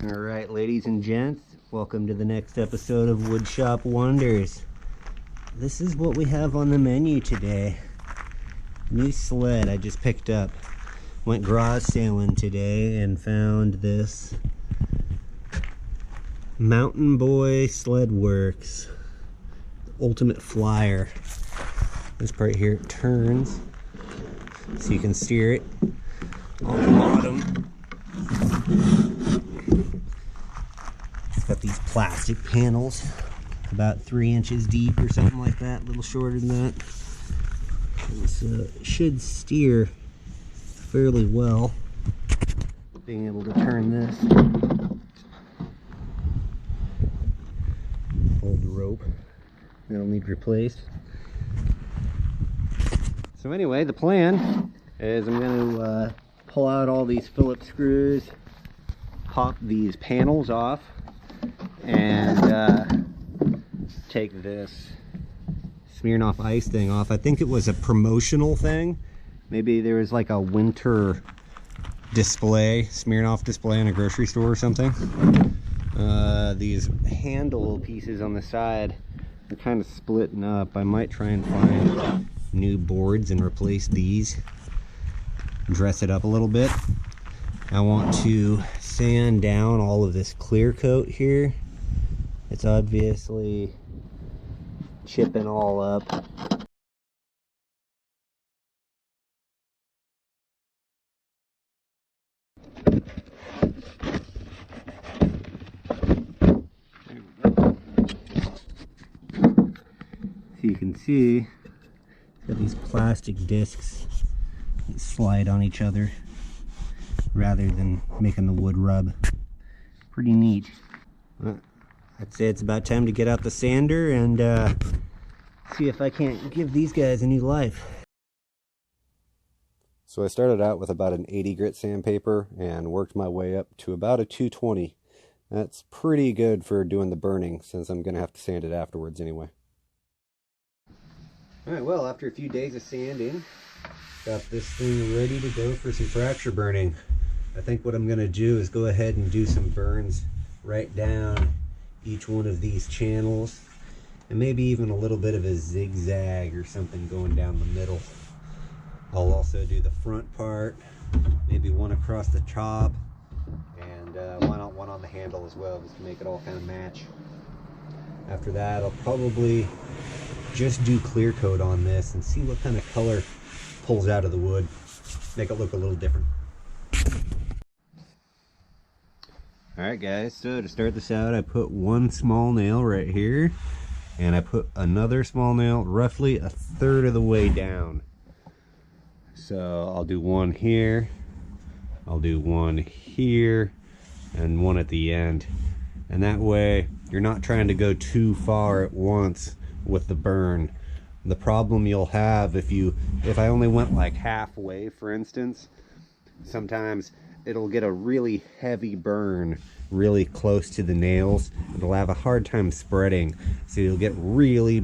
Alright, ladies and gents, welcome to the next episode of Woodshop Wonders. This is what we have on the menu today. New sled I just picked up. Went garage sailing today and found this Mountain Boy Sled Works Ultimate Flyer. This part here, it turns so you can steer it on the bottom. It's got these plastic panels about 3 inches deep or something like that, a little shorter than that. So it should steer fairly well. Being able to turn this, hold the rope, that'll need replaced. So anyway, the plan is I'm going to pull out all these Phillips screws, pop these panels off, and take this Smirnoff Ice thing off. I think it was a promotional thing. Maybe there was like a winter display, Smirnoff display in a grocery store or something. These handle pieces on the side are kind of splitting up. I might try and find new boards and replace these, dress it up a little bit. I want to sand down all of this clear coat here. It's obviously chipping all up. So you can see it's got these plastic discs that slide on each other rather than making the wood rub. Pretty neat. I'd say it's about time to get out the sander and see if I can't give these guys a new life. So I started out with about an 80 grit sandpaper and worked my way up to about a 220. That's pretty good for doing the burning, since I'm going to have to sand it afterwards anyway. Alright, well, after a few days of sanding, got this thing ready to go for some fracture burning. I think what I'm going to do is go ahead and do some burns right down each one of these channels, and maybe even a little bit of a zigzag or something going down the middle. I'll also do the front part, maybe one across the top, and one on the handle as well, just to make it all kind of match. After that, I'll probably just do clear coat on this and see what kind of color pulls out of the wood, make it look a little different. Alright guys, so to start this out, I put one small nail right here, and I put another small nail roughly a third of the way down. So I'll do one here, I'll do one here, and one at the end. And that way, you're not trying to go too far at once with the burn. The problem you'll have if I only went like halfway, for instance, sometimes it'll get a really heavy burn really close to the nails. It'll have a hard time spreading, so you'll get really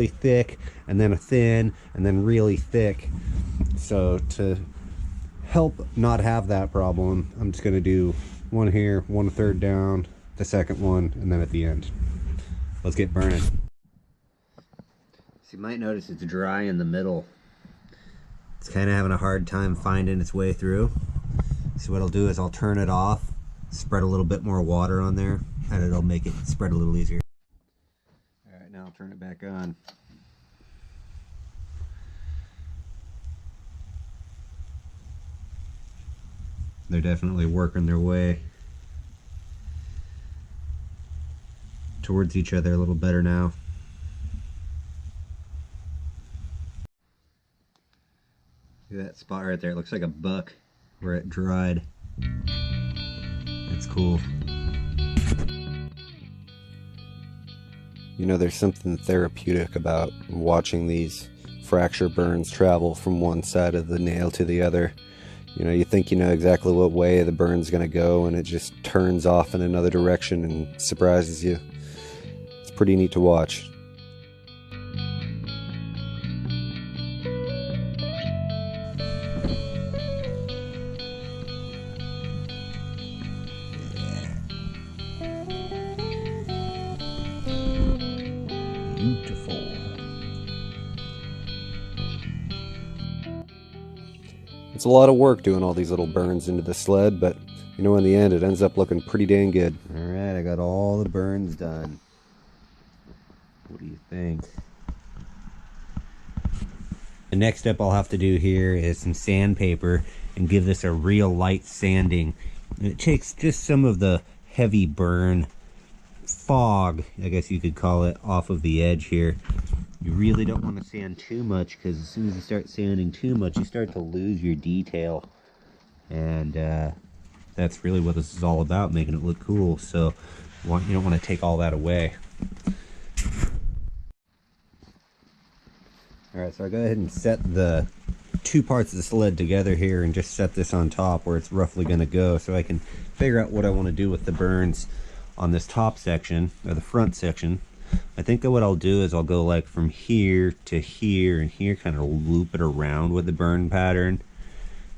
thick, and then a thin, and then really thick. So to help not have that problem, I'm just going to do one here, one third down, the second one, and then at the end. Let's get burning. So you might notice it's dry in the middle. It's kind of having a hard time finding its way through. So what I'll do is I'll turn it off, spread a little bit more water on there, and it'll make it spread a little easier. Alright, now I'll turn it back on. They're definitely working their way towards each other a little better now. Look at that spot right there. It looks like a buck where it dried. That's cool. You know, there's something therapeutic about watching these fracture burns travel from one side of the nail to the other. You know, you think you know exactly what way the burn's going to go, and it just turns off in another direction and surprises you. It's pretty neat to watch. a lot of work doing all these little burns into the sled, but you know, in the end, it ends up looking pretty dang good. Alright, I got all the burns done. What do you think? The next step I'll have to do here is some sandpaper and give this a real light sanding. It takes just some of the heavy burn fog, I guess you could call it, off of the edge here. You really don't want to sand too much, because as soon as you start sanding too much, you start to lose your detail. And that's really what this is all about, making it look cool. So you don't want to take all that away. Alright, so I go ahead and set the two parts of the sled together here and just set this on top where it's roughly going to go, so I can figure out what I want to do with the burns on this top section, or the front section. I think that what I'll do is I'll go like from here to here and here, kind of loop it around with the burn pattern.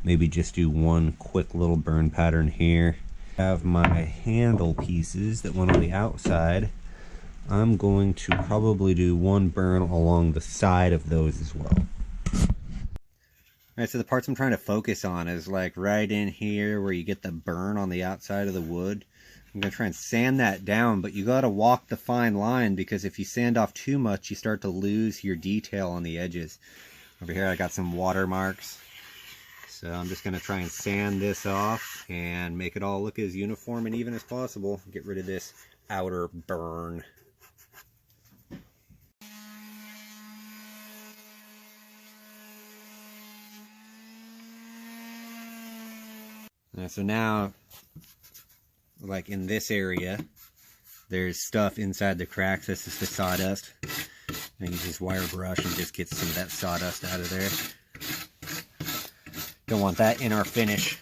Maybe just do one quick little burn pattern here. I have my handle pieces that went on the outside. I'm going to probably do one burn along the side of those as well. Alright, so the parts I'm trying to focus on is like right in here where you get the burn on the outside of the wood. I'm going to try and sand that down, but you got to walk the fine line, because if you sand off too much, you start to lose your detail on the edges. Over here I got some watermarks. So I'm just going to try and sand this off and make it all look as uniform and even as possible. Get rid of this outer burn. So now, like in this area, there's stuff inside the cracks. This is the sawdust. I use this wire brush and just get some of that sawdust out of there. Don't want that in our finish.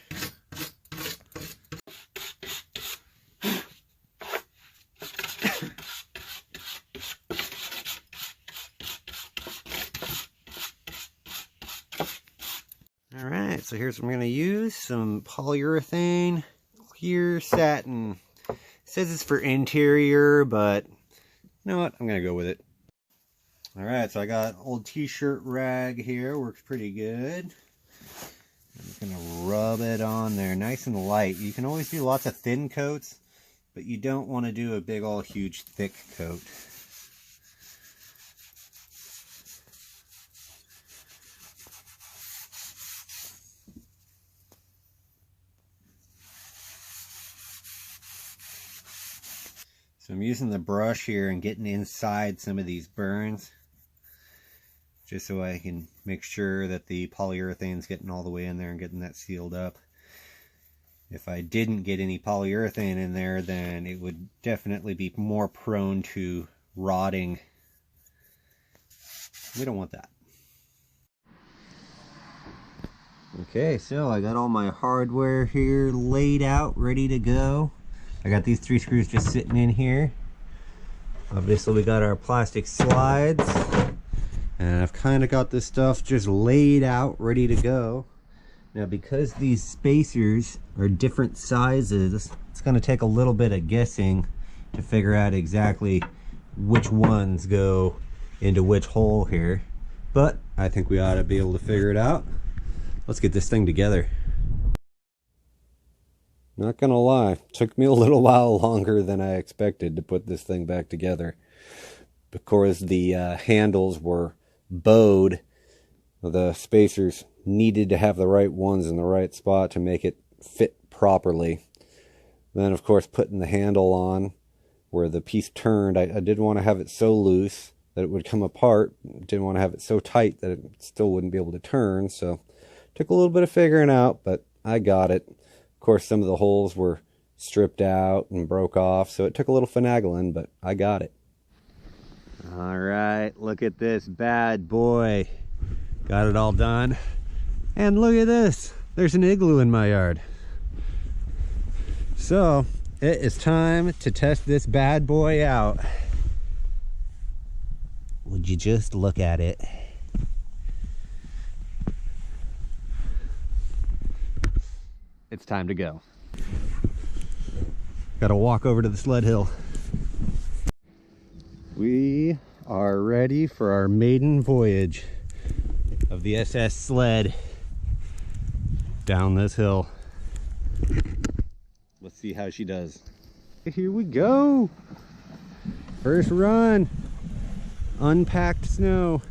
Alright, so here's what I'm going to use. Some polyurethane clear satin. It says it's for interior, but you know what? I'm going to go with it. Alright, so I got old t-shirt rag here. Works pretty good. I'm just going to rub it on there nice and light. You can always do lots of thin coats, but you don't want to do a big old huge thick coat. So I'm using the brush here and getting inside some of these burns, just so I can make sure that the polyurethane's getting all the way in there and getting that sealed up. If I didn't get any polyurethane in there, then it would definitely be more prone to rotting. We don't want that. Okay, so I got all my hardware here laid out, ready to go. I got these 3 screws just sitting in here. Obviously we got our plastic slides, and I've kind of got this stuff just laid out, ready to go. Now, because these spacers are different sizes, it's going to take a little bit of guessing to figure out exactly which ones go into which hole here. But I think we ought to be able to figure it out. Let's get this thing together. Not gonna lie, took me a little while longer than I expected to put this thing back together. Of course, the handles were bowed. The spacers needed to have the right ones in the right spot to make it fit properly. Then, of course, putting the handle on where the piece turned, I didn't want to have it so loose that it would come apart. Didn't want to have it so tight that it still wouldn't be able to turn. So, took a little bit of figuring out, but I got it. Of course, some of the holes were stripped out and broke off, so it took a little finagling, but I got it. All right, look at this bad boy. Got it all done. And look at this. There's an igloo in my yard. So, it is time to test this bad boy out. Would you just look at it? It's time to go. Gotta walk over to the sled hill. We are ready for our maiden voyage of the SS Sled. down this hill. Let's see how she does. Here we go. First run. Unpacked snow.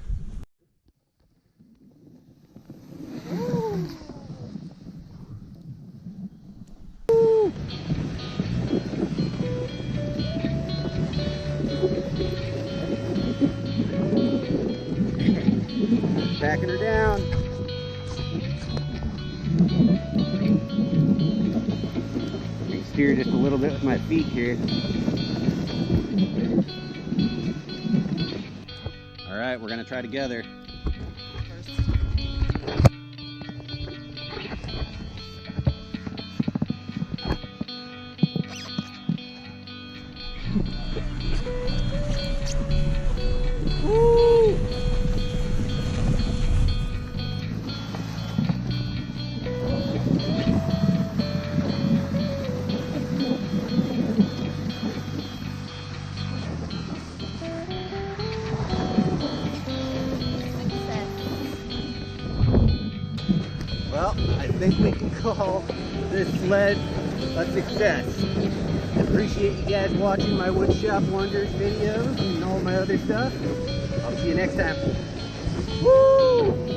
Backing her down. I can steer just a little bit with my feet here. All right, we're gonna try together. Woo! Well, I think we can call this sled a success. I appreciate you guys watching my Woodshop Wonders videos and all my other stuff. I'll see you next time. Woo!